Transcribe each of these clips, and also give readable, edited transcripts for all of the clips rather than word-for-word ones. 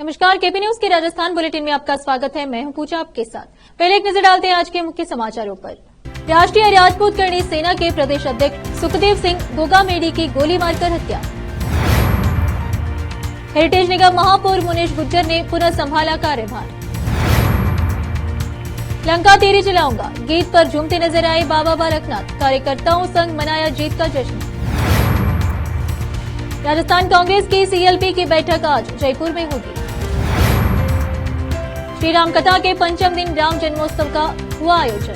नमस्कार, KP news के Rajasthan bulletin में आपका स्वागत है। मैं हूं पूजा आपके साथ। पहले एक नजर डालते हैं आज के मुख्य समाचारों पर। राष्ट्रीय राजपूत करणी सेना के प्रदेश अध्यक्ष सुखदेव सिंह गोगामेडी की गोली मारकर हत्या। हेरिटेज निगम महापौर मुनेश गुज्जर ने पुनः संभाला कार्यभार। लंका तेरी चलाऊंगा गीत पर झूमते नजर आए बाबा बालकनाथ। कार्यकर्ताओं संग मनाया जीत का जश्न। राजस्थान कांग्रेस की सीएलपी की बैठक आज जयपुर में होगी। श्री राम कथा के पंचम दिन राम जन्मोत्सव का हुआ आयोजन।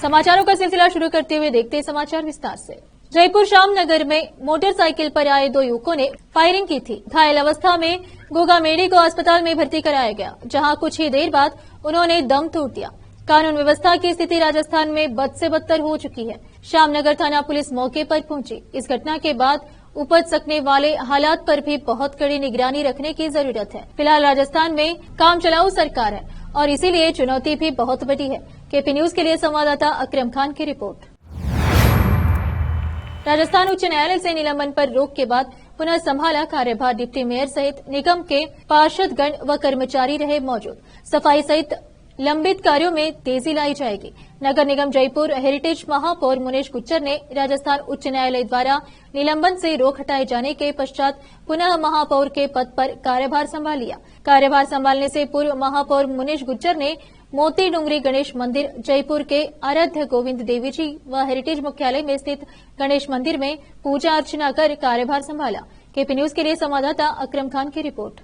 समाचारों का सिलसिला शुरू करते हुए देखते हैं समाचार विस्तार से। जयपुर श्यामनगर में मोटरसाइकिल पर आए दो युवकों ने फायरिंग की थी। घायल अवस्था में गोगामेडी को अस्पताल में भर्ती कराया गया, जहां कुछ ही देर बाद उन्होंने दम तोड़ दिया। कानून व्यवस्था की स्थिति राजस्थान में बद से बदतर हो चुकी है। श्यामनगर थाना पुलिस मौके पर पहुंची। इस घटना के बाद उपज सकने वाले हालात पर भी बहुत कड़ी निगरानी रखने की जरूरत है। फिलहाल राजस्थान में काम चलाऊ सरकार है और इसीलिए चुनौती भी बहुत बड़ी है। केपी न्यूज के लिए संवाददाता अकरम खान की रिपोर्ट। राजस्थान उच्च न्यायालय से निलंबन पर रोक के बाद पुनः संभाला कार्यभार। डिप्टी मेयर सहित निगम के पार्षदगण व कर्मचारी रहे मौजूद। सफाई सहित लंबित कार्यों में तेजी लाई जाएगी। नगर निगम जयपुर हेरिटेज महापौर मुनेश गुज्जर ने राजस्थान उच्च न्यायालय द्वारा निलंबन से रोक हटाए जाने के पश्चात पुनः महापौर के पद पर कार्यभार संभाल लिया। कार्यभार संभालने से पूर्व महापौर मुनेश गुज्जर ने मोती डूंगरी गणेश मंदिर जयपुर के आराध्य गोविंद देवी जी व हेरिटेज मुख्यालय में स्थित गणेश मंदिर में पूजा अर्चना कर कार्यभार संभाला। केपी न्यूज के लिए संवाददाता अकरम खान की रिपोर्ट।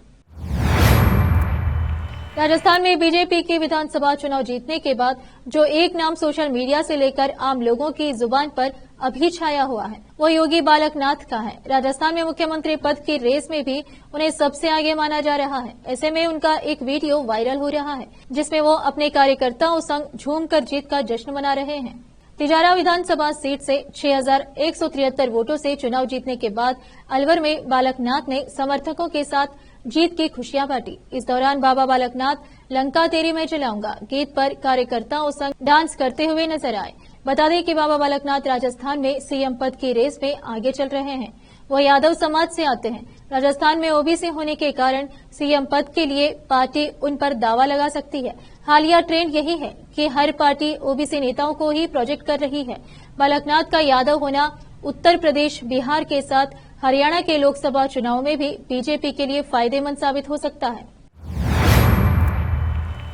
राजस्थान में बीजेपी के विधानसभा चुनाव जीतने के बाद जो एक नाम सोशल मीडिया से लेकर आम लोगों की जुबान पर अभी छाया हुआ है, वो योगी बालकनाथ का है। राजस्थान में मुख्यमंत्री पद की रेस में भी उन्हें सबसे आगे माना जा रहा है। ऐसे में उनका एक वीडियो वायरल हो रहा है, जिसमें वो अपने कार्यकर्ताओं संग झूमकर जीत का जश्न मना रहे हैं। तिजारा विधानसभा सीट से 6173 वोटों से चुनाव जीतने के बाद अलवर में बालकनाथ ने समर्थकों के साथ जीत की खुशियां बांटी। इस दौरान बाबा बालकनाथ लंका तेरी मैं चलाऊंगा गीत पर कार्यकर्ताओं संग डांस करते हुए नजर आए। बता दें कि बाबा बालकनाथ राजस्थान में सीएम पद की रेस में आगे चल रहे हैं। वो यादव समाज से आते हैं। राजस्थान में ओबीसी होने के कारण सीएम पद के लिए पार्टी उन पर दावा लगा सकती है। हालिया ट्रेंड यही है कि हर पार्टी ओबीसी नेताओं को ही प्रोजेक्ट कर रही है। बालकनाथ का यादव होना उत्तर प्रदेश, बिहार के साथ हरियाणा के लोकसभा चुनाव में भी बीजेपी के लिए फायदेमंद साबित हो सकता है।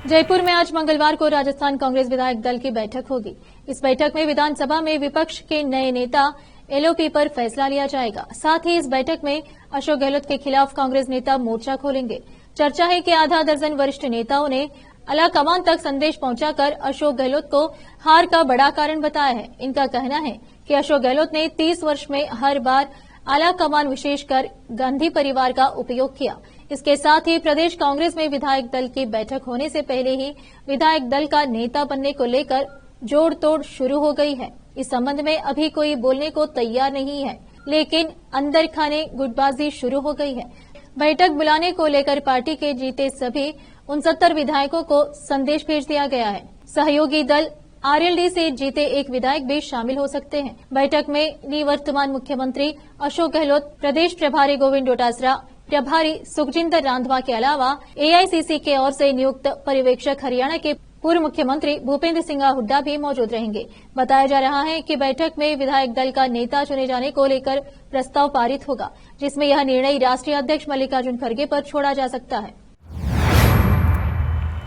जयपुर में आज मंगलवार को राजस्थान कांग्रेस विधायक दल की बैठक होगी। इस बैठक में विधानसभा में विपक्ष के नए नेता एलओपी पर फैसला लिया जाएगा। साथ ही इस बैठक में अशोक गहलोत के खिलाफ कांग्रेस नेता मोर्चा खोलेंगे। चर्चा है कि आधा दर्जन वरिष्ठ नेताओं ने आलाकमान तक संदेश पहुंचाकर अशोक गहलोत को हार का बड़ा कारण बताया है। इनका कहना है कि अशोक गहलोत ने 30 वर्ष में हर बार आलाकमान विशेषकर गांधी परिवार का उपयोग किया। इसके साथ ही प्रदेश कांग्रेस में विधायक दल की बैठक होने से पहले ही विधायक दल का नेता बनने को लेकर जोड़ तोड़ शुरू हो गई है। इस संबंध में अभी कोई बोलने को तैयार नहीं है, लेकिन अंदर खाने गुटबाजी शुरू हो गई है। बैठक बुलाने को लेकर पार्टी के जीते सभी 69 विधायकों को संदेश भेज दिया गया है। सहयोगी दल आरएलडी से जीते एक विधायक भी शामिल हो सकते हैं। बैठक में निवर्तमान मुख्यमंत्री अशोक गहलोत, प्रदेश प्रभारी गोविंद डोटासरा, प्रभारी सुखजिंदर रांधवा के अलावा एआईसीसी के ओर से नियुक्त पर्यवेक्षक हरियाणा के पूर्व मुख्यमंत्री भूपेंद्र सिंह हुड्डा भी मौजूद रहेंगे। बताया जा रहा है कि बैठक में विधायक दल का नेता चुने जाने को लेकर प्रस्ताव पारित होगा, जिसमें यह निर्णय राष्ट्रीय अध्यक्ष मल्लिकार्जुन खड़गे पर छोड़ा जा सकता है।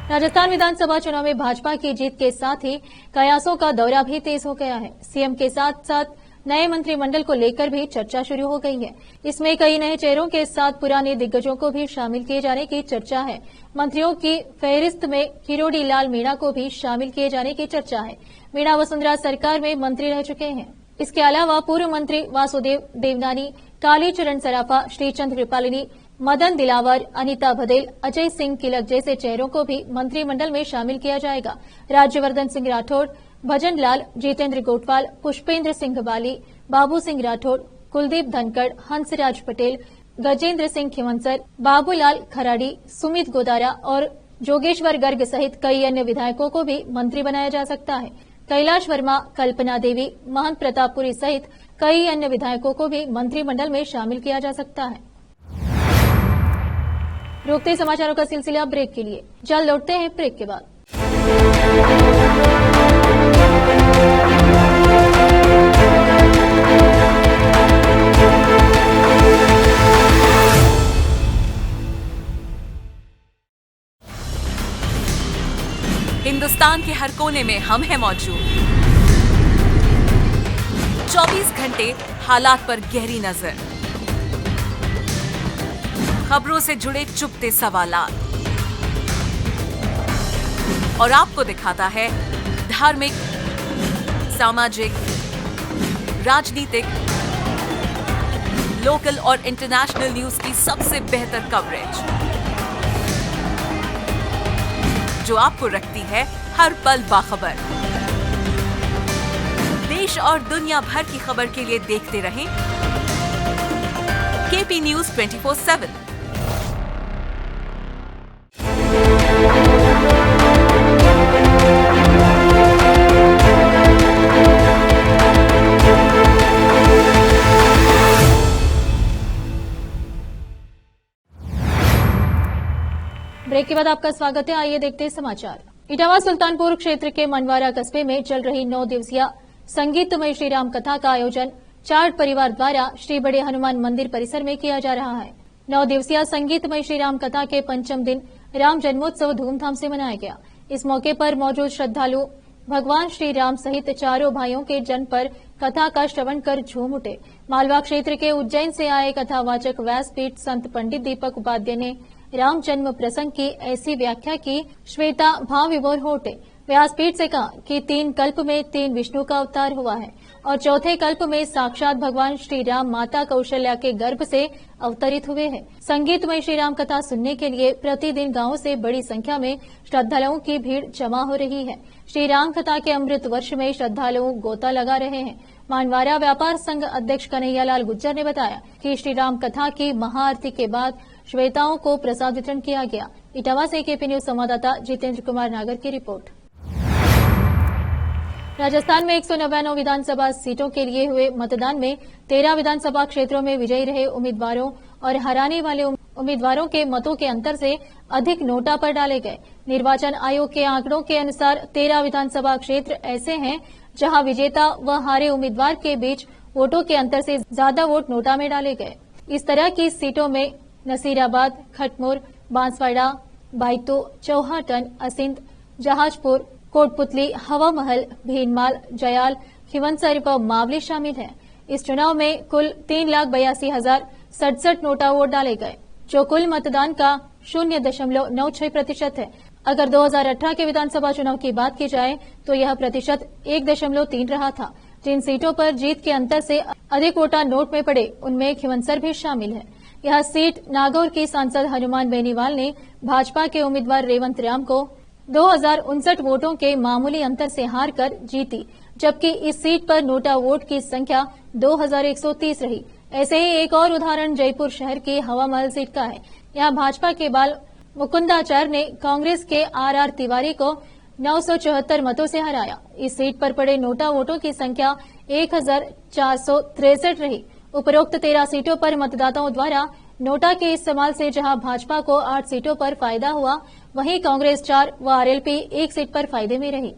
राजस्थान विधानसभा चुनाव में भाजपा की जीत के साथ ही कयासों का दौरा भी तेज हो गया है। सीएम के साथ साथ नए मंत्रिमंडल को लेकर भी चर्चा शुरू हो गई है। इसमें कई नए चेहरों के साथ पुराने दिग्गजों को भी शामिल किए जाने की चर्चा है। मंत्रियों की फहरिस्त में किरोड़ी लाल मीणा को भी शामिल किए जाने की चर्चा है। मीणा वसुंधरा सरकार में मंत्री रह चुके हैं। इसके अलावा पूर्व मंत्री वासुदेव देवनानी, कालीचरण सराफा, श्रीचंद कृपालिनी, मदन दिलावर, अनीता बघेल, अजय सिंह किलक जैसे चेहरों को भी मंत्रिमंडल में शामिल किया जाएगा। राज्यवर्धन सिंह राठौड़, भजन लाल, जितेंद्र गोटवाल, पुष्पेंद्र सिंह बाली, बाबू सिंह राठौड़, कुलदीप धनखड़, हंसराज पटेल, गजेंद्र सिंह खिवंसर, बाबूलाल खराड़ी, सुमित गोदारा और जोगेश्वर गर्ग सहित कई अन्य विधायकों को भी मंत्री बनाया जा सकता है। कैलाश वर्मा, कल्पना देवी, महंत प्रतापपुरी सहित कई अन्य विधायकों को भी मंत्रिमंडल में शामिल किया जा सकता है। रोकते समाचारों का सिलसिला ब्रेक के लिए, जल्द लौटते हैं ब्रेक के बाद। हिंदुस्तान के हर कोने में हम हैं मौजूद। 24 घंटे हालात पर गहरी नजर, खबरों से जुड़े चुपते सवालात और आपको दिखाता है धार्मिक, सामाजिक, राजनीतिक, लोकल और इंटरनेशनल न्यूज की सबसे बेहतर कवरेज, जो आपको रखती है हर पल बाखबर। देश और दुनिया भर की खबर के लिए देखते रहें केपी न्यूज 24/7। ब्रेक के बाद आपका स्वागत है। आइए देखते हैं समाचार। इटावा सुल्तानपुर क्षेत्र के मनवारा कस्बे में चल रही 9 दिवसीय संगीतमय श्री राम कथा का आयोजन चाट परिवार द्वारा श्री बड़े हनुमान मंदिर परिसर में किया जा रहा है। 9 दिवसीय संगीतमय श्री राम कथा के पंचम दिन राम जन्मोत्सव धूमधाम से मनाया गया। इस मौके पर मौजूद श्रद्धालु भगवान श्री राम सहित चारों भाइयों के जन्म पर कथा का श्रवण कर झूम उठे। मालवा क्षेत्र के उज्जैन से आए कथावाचक व्यासपीठ संत पंडित दीपक उपाध्याय ने राम जन्म प्रसंग की ऐसी व्याख्या की, श्वेता भाव विभोर हो उठे। व्यासपीठ से कहा कि 3 कल्प में 3 विष्णु का अवतार हुआ है और चौथे कल्प में साक्षात भगवान श्री राम माता कौशल्या के गर्भ से अवतरित हुए हैं। संगीतमय श्री राम कथा सुनने के लिए प्रतिदिन गांवों से बड़ी संख्या में श्रद्धालुओं की भीड़ जमा हो रही है। श्री राम कथा के अमृत वर्ष में श्रद्धालु गोता लगा रहे हैं। मानवारा व्यापार संघ अध्यक्ष कन्हैयालाल गुज्जर ने बताया कि श्री राम कथा की महाआरती के बाद श्वेताओं को प्रसाद वितरण किया गया। इटावा से केपी न्यूज संवाददाता जितेंद्र कुमार नागर की रिपोर्ट। राजस्थान में 199 विधानसभा सीटों के लिए हुए मतदान में 13 विधानसभा क्षेत्रों में विजयी रहे उम्मीदवारों और हराने वाले उम्मीदवारों के मतों के अंतर से अधिक नोटा पर डाले गए। निर्वाचन आयोग के आंकड़ों के अनुसार 13 विधानसभा क्षेत्र ऐसे हैं जहां विजेता व हारे उम्मीदवार के बीच वोटों के अंतर से ज्यादा वोट नोटा में डाले गए। इस तरह की सीटों में नसीराबाद, खटमोर, बांसवाड़ा, बाइतू, चौहाटन, असिंध, जहाजपुर, कोटपुतली, हवा महल, भीनमाल, जयाल, खिवंसर व मावली शामिल हैं। इस चुनाव में कुल 3,82,067 नोटा वोट डाले गए, जो कुल मतदान का 0.96% है। अगर 2018 के विधानसभा चुनाव की बात की जाए तो यह प्रतिशत 1.3 रहा था। जिन सीटों पर जीत के अंतर से अधिक वोटा नोट में पड़े उनमें खिवंसर भी शामिल है। यह सीट नागौर की सांसद हनुमान बेनीवाल ने भाजपा के उम्मीदवार रेवंत राम को 2059 वोटों के मामूली अंतर से हार कर जीती, जबकि इस सीट पर नोटा वोट की संख्या 2130 रही। ऐसे ही एक और उदाहरण जयपुर शहर की हवा महल सीट का है। यहां भाजपा के बाल मुकुंदाचार्य ने कांग्रेस के आर तिवारी को 974 मतों से हराया। इस सीट पर पड़े नोटा वोटों की संख्या 1463 रही। उपरोक्त 13 सीटों पर मतदाताओं द्वारा नोटा के इस्तेमाल से जहां भाजपा को 8 सीटों पर फायदा हुआ, वहीं कांग्रेस 4 व आरएलपी 1 सीट पर फायदे में रही।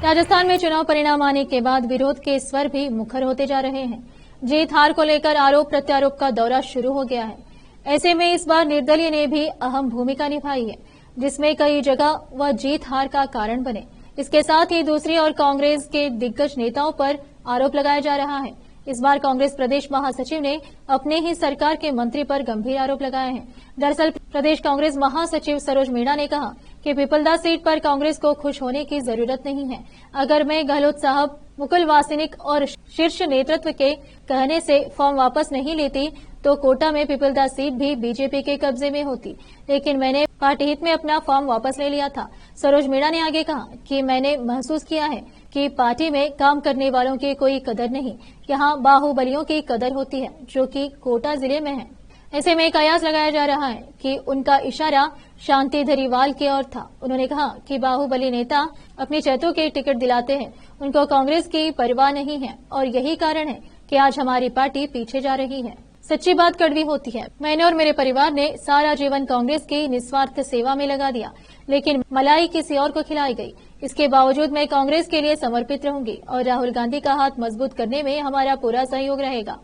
राजस्थान में चुनाव परिणाम आने के बाद विरोध के स्वर भी मुखर होते जा रहे हैं। जीत हार को लेकर आरोप प्रत्यारोप का दौरा शुरू हो गया है। ऐसे में इस बार निर्दलीय ने भी अहम भूमिका निभाई है, जिसमें कई जगह वह जीत हार का कारण बने। इसके साथ ही दूसरी ओर कांग्रेस के दिग्गज नेताओं पर आरोप लगाया जा रहा है। इस बार कांग्रेस प्रदेश महासचिव ने अपने ही सरकार के मंत्री पर गंभीर आरोप लगाए हैं। दरअसल प्रदेश कांग्रेस महासचिव सरोज मीणा ने कहा कि पिपलदा सीट पर कांग्रेस को खुश होने की जरूरत नहीं है। अगर मैं गहलोत साहब, मुकुल वासनिक और शीर्ष नेतृत्व के कहने से फॉर्म वापस नहीं लेती तो कोटा में पिपलदा सीट भी बीजेपी के कब्जे में होती, लेकिन मैंने पार्टी हित में अपना फॉर्म वापस ले लिया था। सरोज मीणा ने आगे कहा कि मैंने महसूस किया है कि पार्टी में काम करने वालों की कोई कदर नहीं, यहाँ बाहुबलियों की कदर होती है, जो कि कोटा जिले में है। ऐसे में कयास लगाया जा रहा है कि उनका इशारा शांति धरीवाल की ओर था। उन्होंने कहा कि बाहुबली नेता अपने चहेतों के टिकट दिलाते हैं, उनको कांग्रेस की परवाह नहीं है और यही कारण है कि आज हमारी पार्टी पीछे जा रही है। सच्ची बात कड़वी होती है। मैंने और मेरे परिवार ने सारा जीवन कांग्रेस की निस्वार्थ सेवा में लगा दिया, लेकिन मलाई किसी और को खिलाई गई। इसके बावजूद मैं कांग्रेस के लिए समर्पित रहूंगी और राहुल गांधी का हाथ मजबूत करने में हमारा पूरा सहयोग रहेगा।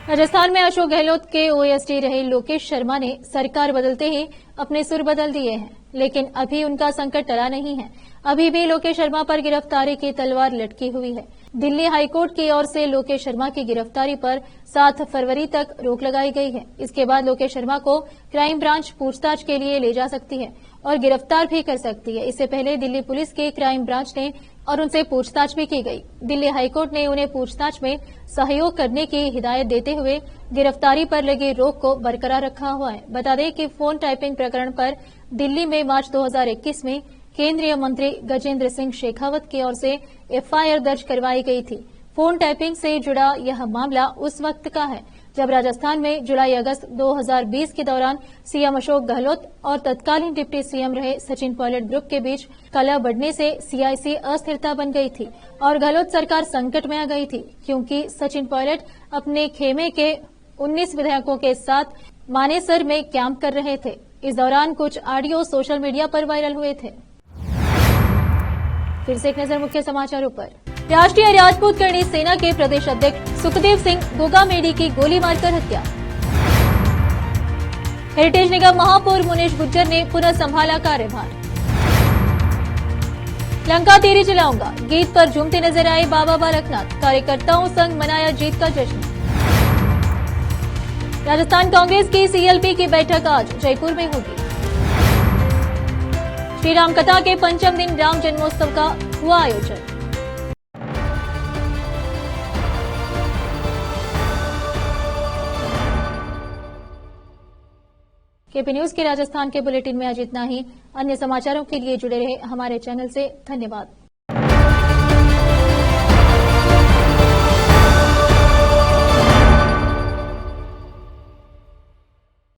राजस्थान में अशोक गहलोत के ओएसडी रहे लोकेश शर्मा ने सरकार बदलते ही अपने सुर बदल दिए हैं, लेकिन अभी उनका संकट टला नहीं है। अभी भी लोकेश शर्मा पर गिरफ्तारी की तलवार लटकी हुई है। दिल्ली हाईकोर्ट की ओर से लोकेश शर्मा की गिरफ्तारी पर 7 फरवरी तक रोक लगाई गई है। इसके बाद लोकेश शर्मा को क्राइम ब्रांच पूछताछ के लिए ले जा सकती है और गिरफ्तार भी कर सकती है। इससे पहले दिल्ली पुलिस के क्राइम ब्रांच ने और उनसे पूछताछ भी की गई। दिल्ली हाईकोर्ट ने उन्हें पूछताछ में सहयोग करने की हिदायत देते हुए गिरफ्तारी पर लगी रोक को बरकरार रखा हुआ है। बता दें कि फोन टैपिंग प्रकरण पर दिल्ली में मार्च 2021 में केंद्रीय मंत्री गजेंद्र सिंह शेखावत की ओर से एफआईआर दर्ज करवाई गई थी। फोन टैपिंग से जुड़ा यह मामला उस वक्त का है जब राजस्थान में जुलाई अगस्त 2020 के दौरान सीएम अशोक गहलोत और तत्कालीन डिप्टी सीएम रहे सचिन पायलट ग्रुप के बीच कलह बढ़ने से सीआईसी अस्थिरता बन गई थी और गहलोत सरकार संकट में आ गई थी, क्योंकि सचिन पायलट अपने खेमे के 19 विधायकों के साथ मानेसर में कैंप कर रहे थे। इस दौरान कुछ ऑडियो सोशल मीडिया पर वायरल हुए थे। फिर से एक नजर मुख्य समाचारों पर। राष्ट्रीय राजपूत करणी सेना के प्रदेश अध्यक्ष सुखदेव सिंह गोगामेडी की गोली मारकर हत्या। हेरिटेज निगम महापौर मुनेश गुज्जर ने पुनः संभाला कार्यभार। लंका तेरी जलाऊंगा गीत पर झूमते नजर आए बाबा बालकनाथ, कार्यकर्ताओं संग मनाया जीत का जश्न। राजस्थान कांग्रेस की सीएलपी की बैठक आज जयपुर में होगी। श्री राम कथा के पंचम दिन राम जन्मोत्सव का हुआ आयोजन। केपी न्यूज के राजस्थान के बुलेटिन में आज इतना ही। अन्य समाचारों के लिए जुड़े रहे हमारे चैनल से। धन्यवाद।